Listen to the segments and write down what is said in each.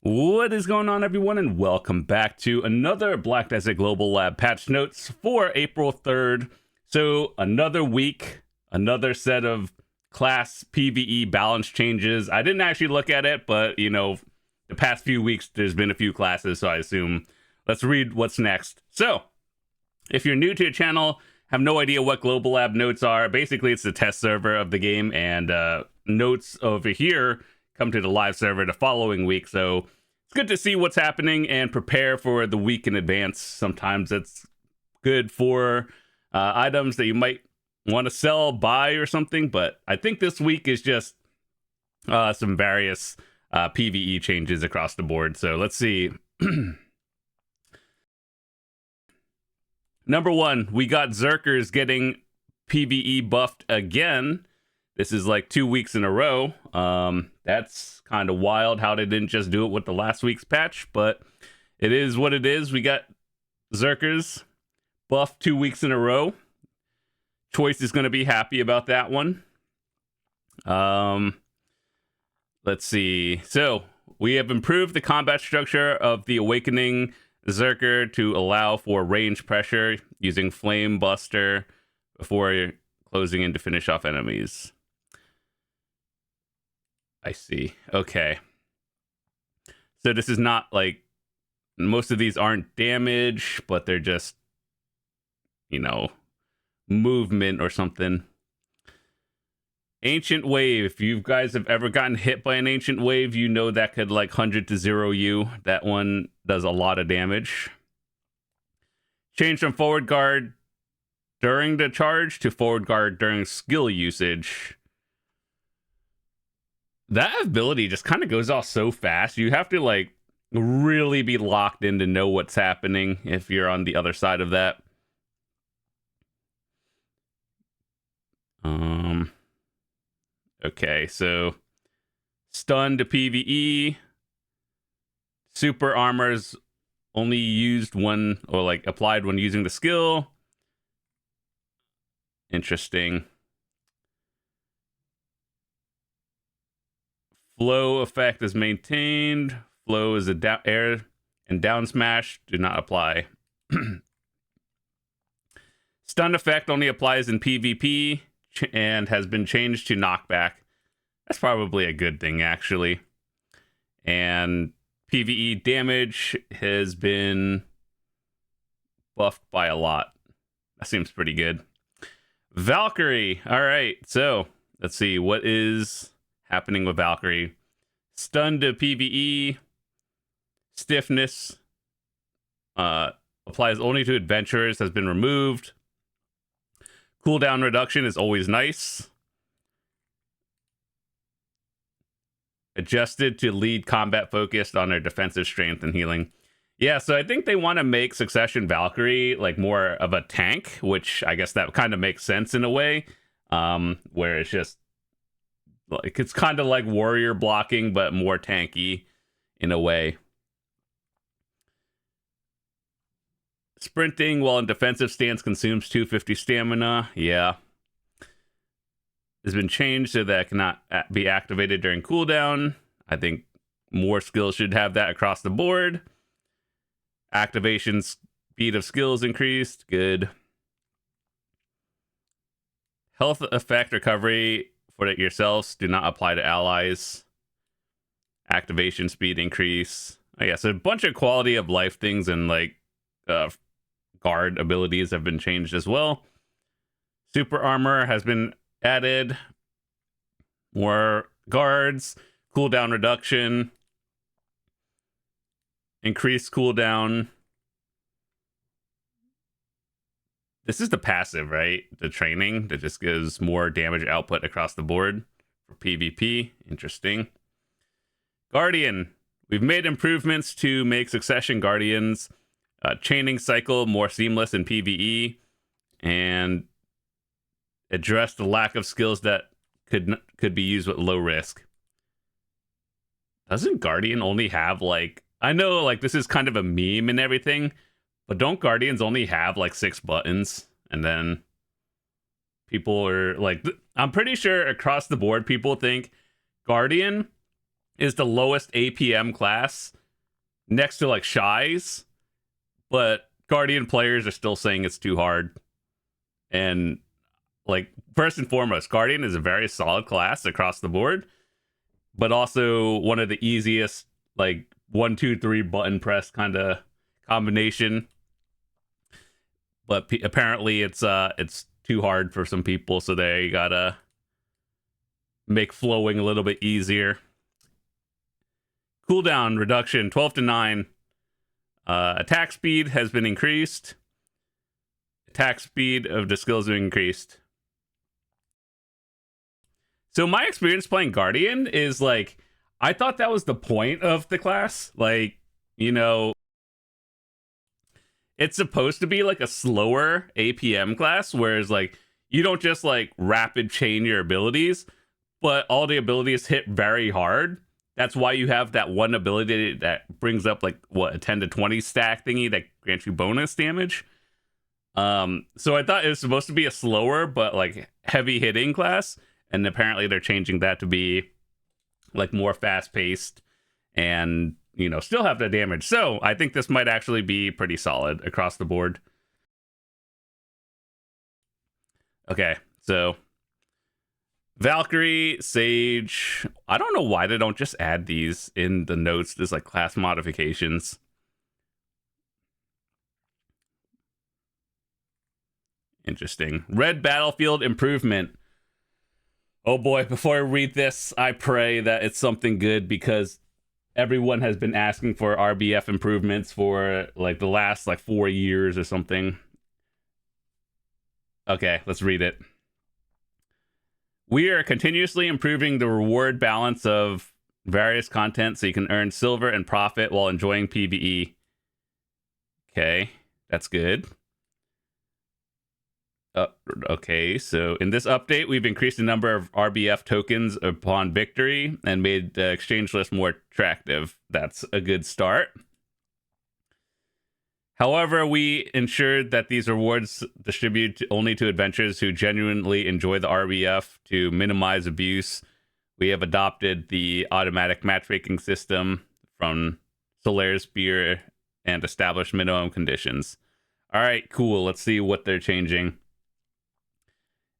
What is going on, everyone, and welcome back to another Black Desert Global Lab patch notes for April 3rd. So another week, another set of class PvE balance changes. I didn't actually look at it, but the past few weeks there's been a few classes, so I assume let's read what's next. So if you're new to the channel, have no idea what Global Lab notes are, basically it's the test server of the game, and notes over here come to the live server the following week. So it's good to see what's happening and prepare for the week in advance. Sometimes it's good for items that you might want to sell, buy, or something. But I think this week is just some various PvE changes across the board. So let's see. Number one, we got Berserkers getting PvE buffed again. This is like 2 weeks in a row. That's kind of wild how they didn't just do it with the last week's patch, but it is what it is. We got Berserkers buffed 2 weeks in a row. Choice is going to be happy about that one. Let's see. So we have improved the combat structure of the Awakening Berserker to allow for range pressure using Flame Buster before closing in to finish off enemies. I see. Okay. So this is not like, most of these aren't damage, but they're just, movement or something. Ancient Wave. If you guys have ever gotten hit by an Ancient Wave, you know that could like 100 to 0 you. That one does a lot of damage. Change from forward guard during the charge to forward guard during skill usage. That ability just kind of goes off so fast. You have to like really be locked in to know what's happening if you're on the other side of that. Okay, so stun to PvE. Super armor's only used when, or like applied when using the skill. Interesting. Flow effect is maintained. Flow is a air and down smash do not apply. Stun effect only applies in PvP and has been changed to knockback. That's probably a good thing, actually. And PvE damage has been buffed by a lot. That seems pretty good. Valkyrie. All right, so let's see what is happening with Valkyrie. Stun to PvE. Stiffness applies only to adventurers, has been removed. Cooldown reduction is always nice. Adjusted to lead combat focused on their defensive strength and healing. Yeah, so I think they want to make Succession Valkyrie like more of a tank, which I guess that kind of makes sense in a way. Where it's just like, it's kind of like warrior blocking, but more tanky in a way. Sprinting while in defensive stance consumes 250 stamina. Yeah. Has been changed so that it cannot be activated during cooldown. I think more skills should have that across the board. Activation speed of skills increased. Good. Health effect recovery for yourselves do not apply to allies. Activation speed increase. Oh, yeah, so a bunch of quality of life things and like guard abilities have been changed as well. Super armor has been added. More guards. Cooldown reduction. Increased cooldown. This is the passive, right? The training that just gives more damage output across the board for PvP. Interesting. Guardian. We've made improvements to make Succession Guardians chaining cycle more seamless in PvE, and address the lack of skills that could be used with low risk. Doesn't Guardian only have like, I know like this is kind of a meme and everything, but don't Guardians only have like 6 buttons? And then people are like, I'm pretty sure across the board people think Guardian is the lowest APM class next to like Shy's, but Guardian players are still saying it's too hard. And like, first and foremost, Guardian is a very solid class across the board, but also one of the easiest, like 1, 2, 3 button press kind of combination. But apparently it's too hard for some people, so they gotta make flowing a little bit easier. Cooldown reduction 12 to 9. Attack speed has been increased. Attack speed of the skills have increased. So my experience playing Guardian is like, I thought that was the point of the class. Like, you know, it's supposed to be like a slower APM class, whereas like you don't just like rapid chain your abilities, but all the abilities hit very hard. That's why you have that one ability that brings up like what, a 10 to 20 stack thingy that grants you bonus damage. So I thought it was supposed to be a slower but like heavy hitting class, and apparently they're changing that to be like more fast paced and, you know, still have the damage. So I think this might actually be pretty solid across the board. Okay, so Valkyrie, Sage. I don't know why they don't just add these in the notes as like class modifications. Interesting. Red Battlefield improvement. Oh boy, before I read this, I pray that it's something good, because everyone has been asking for RBF improvements for like the last like 4 years or something. Okay, let's read it. We are continuously improving the reward balance of various content so you can earn silver and profit while enjoying PvE. Okay, that's good. Okay, so in this update, we've increased the number of RBF tokens upon victory and made the exchange list more attractive. That's a good start. However, we ensured that these rewards distribute only to adventurers who genuinely enjoy the RBF to minimize abuse. We have adopted the automatic matchmaking system from Solaire Spear and established minimum conditions. All right, cool. Let's see what they're changing.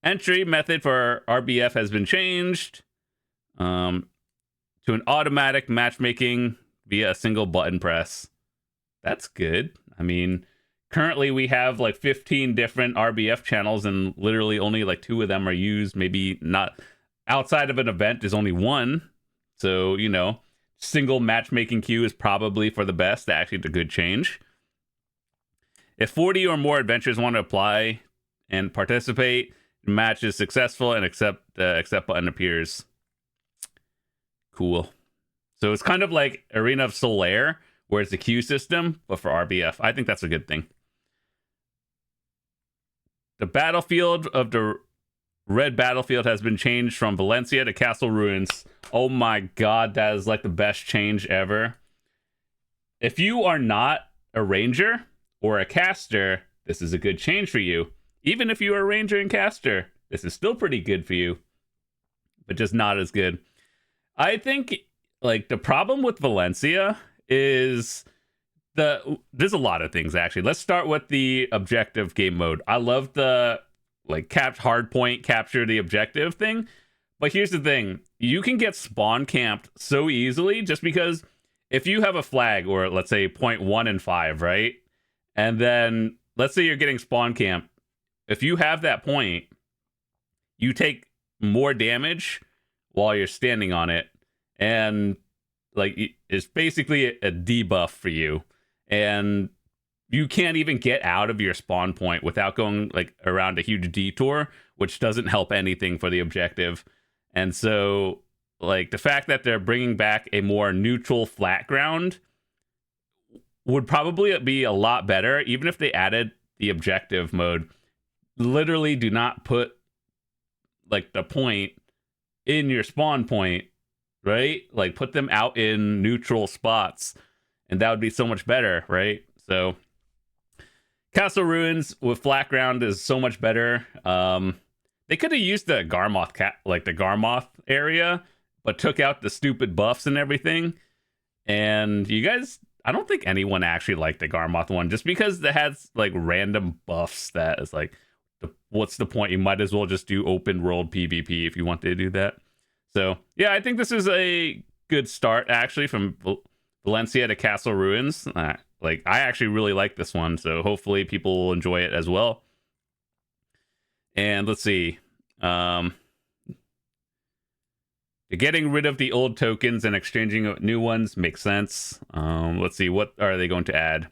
Entry method for RBF has been changed to an automatic matchmaking via a single button press. That's good. I mean, currently we have like 15 different RBF channels, and literally only like 2 of them are used. Maybe not. Outside of an event, there's only 1. So, you know, single matchmaking queue is probably for the best. Actually, it's a good change. If 40 or more adventurers want to apply and participate, match is successful and accept button appears. Cool. So it's kind of like Arena of Solaire, where it's a queue system, but for RBF. I think that's a good thing. The battlefield of the Red Battlefield has been changed from Valencia to Castle Ruins. Oh my god, that is like the best change ever. If you are not a ranger or a caster, this is a good change for you. Even if you are a ranger and caster, this is still pretty good for you, but just not as good. I think like the problem with Valencia is there's a lot of things actually. Let's start with the objective game mode. I love the like hard point capture the objective thing, but here's the thing: you can get spawn camped so easily just because if you have a flag, or let's say 0.1 and 5, right? And then let's say you're getting spawn camped. If you have that point, you take more damage while you're standing on it, and like it's basically a debuff for you, and you can't even get out of your spawn point without going like around a huge detour, which doesn't help anything for the objective. And so like the fact that they're bringing back a more neutral flat ground would probably be a lot better, even if they added the objective mode. Literally do not put like the point in your spawn point, right? Like put them out in neutral spots, and that would be so much better, right? So Castle Ruins with flat ground is so much better. They could have used the Garmoth the Garmoth area, but took out the stupid buffs and everything. And you guys, I don't think anyone actually liked the Garmoth one, just because it has like random buffs that is like, what's the point? You might as well just do open world PvP if you want to do that. So yeah, I think this is a good start actually from Valencia to Castle Ruins. Like I actually really like this one, so hopefully people will enjoy it as well. And let's see, getting rid of the old tokens and exchanging new ones makes sense. Let's see, what are they going to add?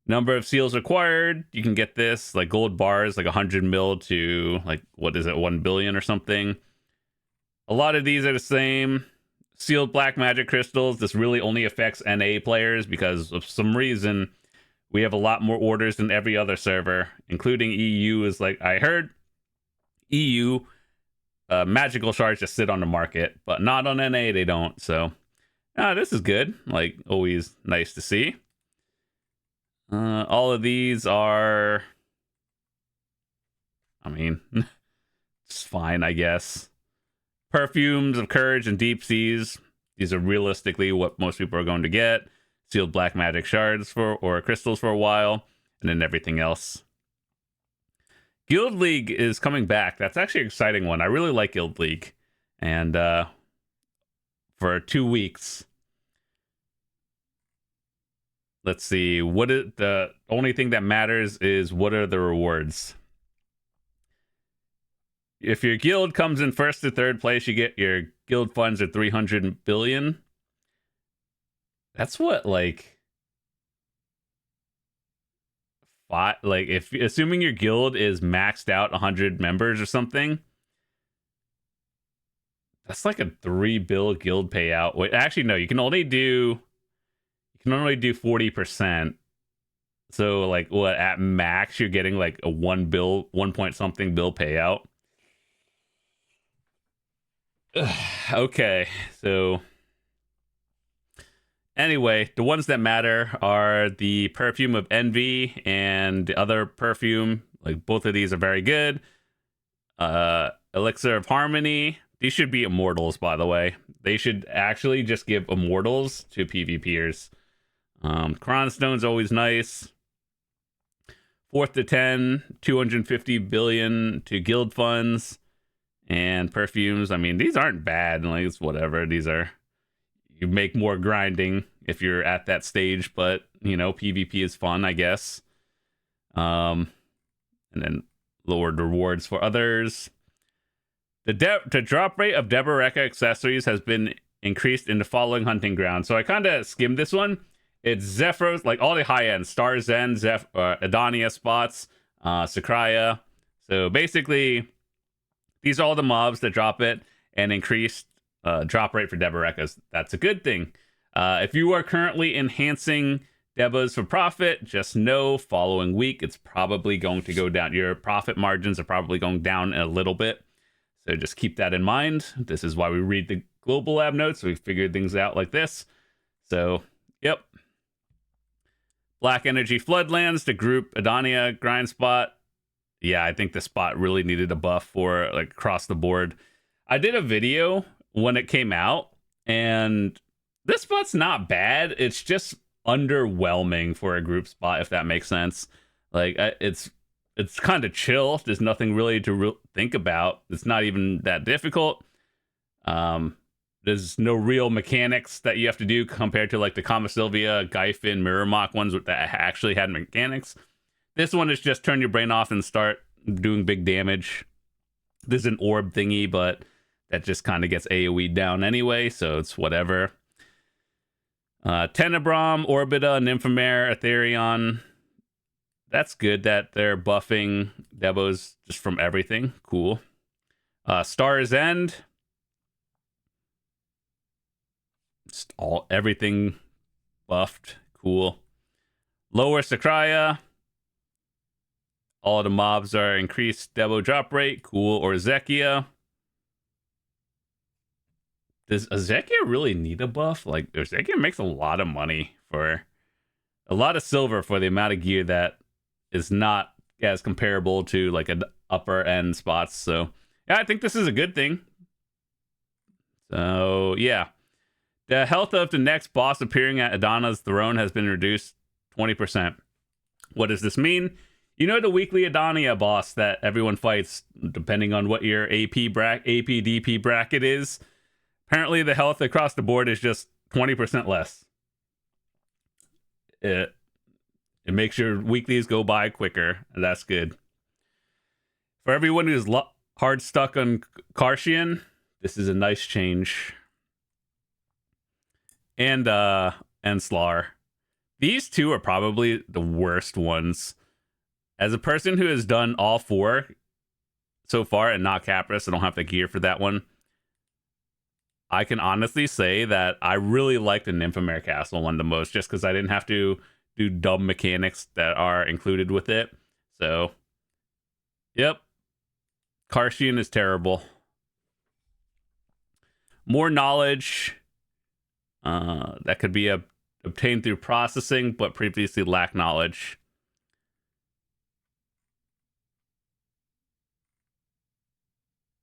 Number of seals required. You can get this like gold bars, like 100 mil to like, what is it, 1 billion or something. A lot of these are the same. Sealed black magic crystals. This really only affects NA players because of some reason we have a lot more orders than every other server, including EU. Is like, I heard EU magical shards just sit on the market, but not on NA they don't. So this is good. Like, always nice to see. All of these are, I mean, it's fine, I guess. Perfumes of Courage and Deep Seas. These are realistically what most people are going to get. Sealed black magic shards or crystals for a while, and then everything else. Guild League is coming back. That's actually an exciting one. I really like Guild League. And for 2 weeks. Let's see. What is the only thing that matters is what are the rewards? If your guild comes in first to third place, you get your guild funds are 300 billion. That's what, like, if assuming your guild is maxed out 100 members or something, that's like a 3 bill guild payout. Wait, actually, no, you can only do 40%. So, like, what, at max, you're getting like a 1 point something bill payout. Okay, so anyway, the ones that matter are the Perfume of Envy and the other perfume. Like, both of these are very good. Elixir of Harmony. These should be immortals, by the way. They should actually just give immortals to PvPers. Crown Stone's always nice. 4th to 10, 250 billion to guild funds. And perfumes, I mean, these aren't bad. Like, it's whatever. These are, you make more grinding if you're at that stage, but, you know, PvP is fun, I guess. And then lowered rewards for others. The drop rate of Deboreka accessories has been increased in the following hunting grounds. So I kind of skimmed this one. It's Zephyros, like all the high end, Star Zen, Edania spots, Sakraya. So basically, these are all the mobs that drop it and increased drop rate for Deboreka's. That's a good thing. If you are currently enhancing Debas for profit, just know following week it's probably going to go down. Your profit margins are probably going down a little bit. So just keep that in mind. This is why we read the Global Lab notes. We figured things out like this. So, yep. Black Energy Floodlands, the group Edania grind spot. Yeah, I think the spot really needed a buff for like across the board. I did a video when it came out, and this spot's not bad. It's just underwhelming for a group spot, if that makes sense. Like, it's kind of chill. There's nothing really to think about. It's not even that difficult. There's no real mechanics that you have to do compared to like the Kama Sylvia, Gyfin, Mirrormock ones that actually had mechanics. This one is just turn your brain off and start doing big damage. There's an orb thingy, but that just kind of gets AoE down anyway, so it's whatever. Tenebrom, Orbita, Nymphomare, Etherion. That's good that they're buffing Debos just from everything. Cool. Star's End. Just everything buffed. Cool. Lower Sakraya. All the mobs are increased Debo drop rate. Cool. Or Zekia. Does Zekia really need a buff? Like, Zekia makes a lot of money for a lot of silver for the amount of gear that is not as comparable to like an upper end spots. So yeah, I think this is a good thing. So, yeah. The health of the next boss appearing at Edania's throne has been reduced 20%. What does this mean? You know the weekly Edania boss that everyone fights, depending on what your AP/DP bracket is? Apparently, the health across the board is just 20% less. It makes your weeklies go by quicker, and that's good. For everyone who's hard stuck on Kartian, this is a nice change. And Slar. These two are probably the worst ones. As a person who has done all four so far and not Capris, I don't have the gear for that one. I can honestly say that I really like the Nymphomare Castle one the most, just because I didn't have to do dumb mechanics that are included with it. So, yep. Kartian is terrible. More knowledge that could be obtained through processing, but previously lacked knowledge.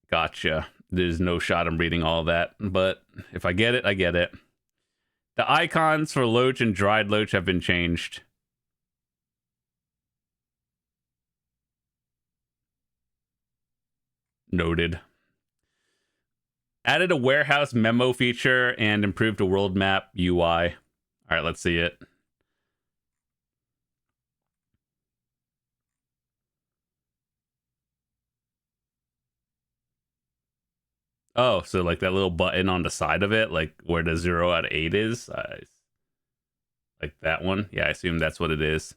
Gotcha. There's no shot I'm reading all that, but if I get it, I get it. The icons for Loach and Dried Loach have been changed. Noted. Added a warehouse memo feature and improved the world map UI. All right, let's see it. Oh, so like that little button on the side of it, like where the 0 out of 8 is. Like that one. Yeah, I assume that's what it is.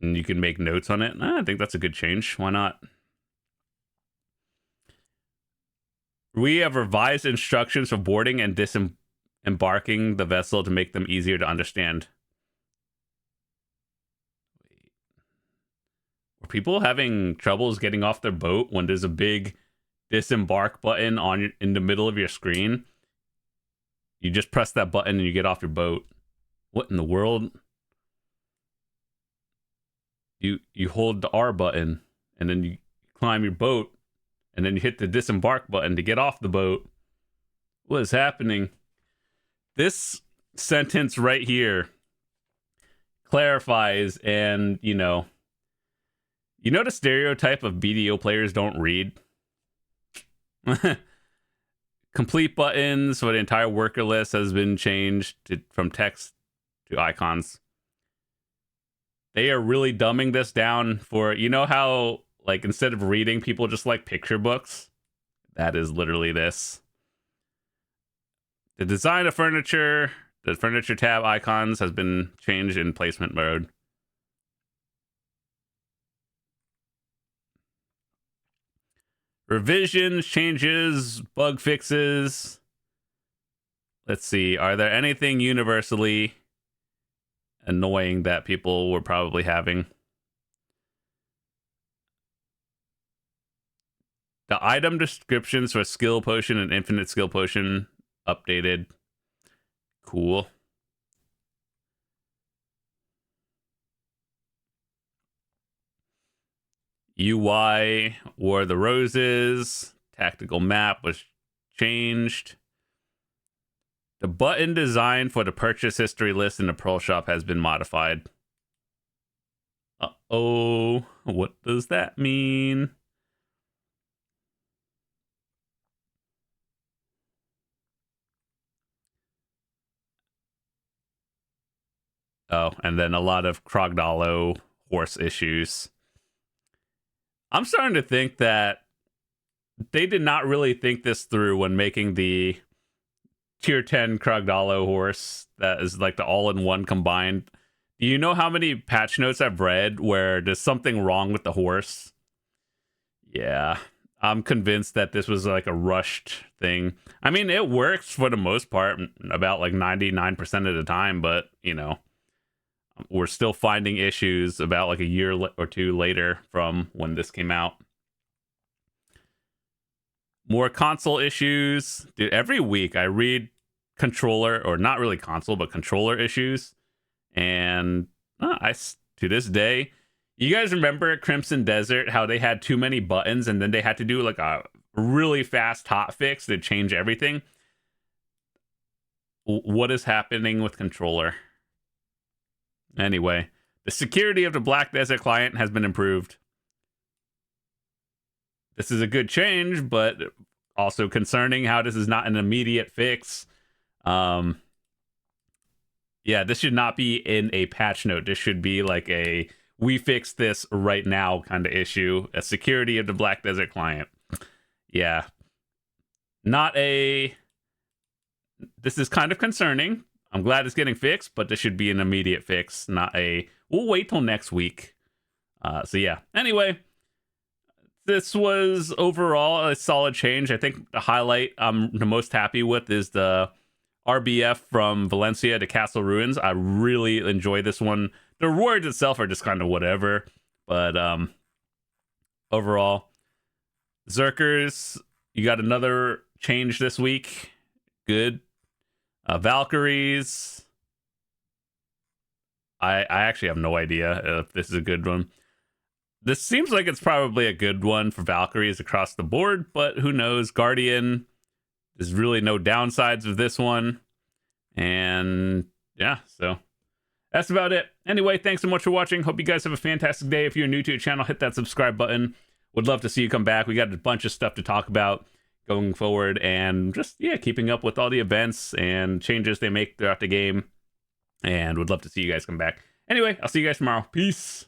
And you can make notes on it. I think that's a good change. Why not? We have revised instructions for boarding and disembarking the vessel to make them easier to understand. Are people having troubles getting off their boat when there's a big disembark button in the middle of your screen? You just press that button and you get off your boat. What in the world? You hold the R button and then you climb your boat and then you hit the disembark button to get off the boat. What is happening? This sentence right here clarifies, and you know the stereotype of BDO players don't read? Complete buttons for the entire worker list has been changed from text to icons. They are really dumbing this down for, you know how, like, instead of reading, people just like picture books? That is literally this. The design of furniture, the furniture tab icons has been changed in placement mode. Revisions, changes, bug fixes. Let's see. Are there anything universally annoying that people were probably having? The item descriptions for skill potion and infinite skill potion updated. Cool. UI War of the Roses. Tactical map was changed. The button design for the purchase history list in the Pearl Shop has been modified. Uh-oh. What does that mean? Oh, and then a lot of Krogdalo horse issues. I'm starting to think that they did not really think this through when making the tier 10 Krogdalo horse that is like the all-in-one combined. Do you know how many patch notes I've read where there's something wrong with the horse? Yeah, I'm convinced that this was like a rushed thing. I mean, it works for the most part, about like 99% of the time, but you know, we're still finding issues about like a year or two later from when this came out. More console issues. Dude, every week I read controller, or not really console, but controller issues. And to this day, you guys remember at Crimson Desert how they had too many buttons and then they had to do like a really fast hotfix to change everything. What is happening with controller? Anyway, the security of the Black Desert client has been improved. This is a good change, but also concerning how this is not an immediate fix. Yeah, this should not be in a patch note. This should be like a we fix this right now kind of issue. A security of the Black Desert client. Yeah. Not a... This is kind of concerning. I'm glad it's getting fixed, but this should be an immediate fix, not a we'll wait till next week. So yeah. Anyway, this was overall a solid change. I think the highlight I'm the most happy with is the RBF from Valencia to Castle Ruins. I really enjoy this one. The rewards itself are just kind of whatever, but overall, Berserkers, you got another change this week. Good. Valkyries, I actually have no idea if this is a good one. This seems like it's probably a good one for Valkyries across the board, but who knows? Guardian, there's really no downsides of this one. And yeah, so that's about it. Anyway, thanks so much for watching. Hope you guys have a fantastic day. If you're new to the channel, hit that subscribe button. Would love to see you come back. We got a bunch of stuff to talk about going forward, and just, yeah, keeping up with all the events and changes they make throughout the game. And would love to see you guys come back. Anyway, I'll see you guys tomorrow. Peace.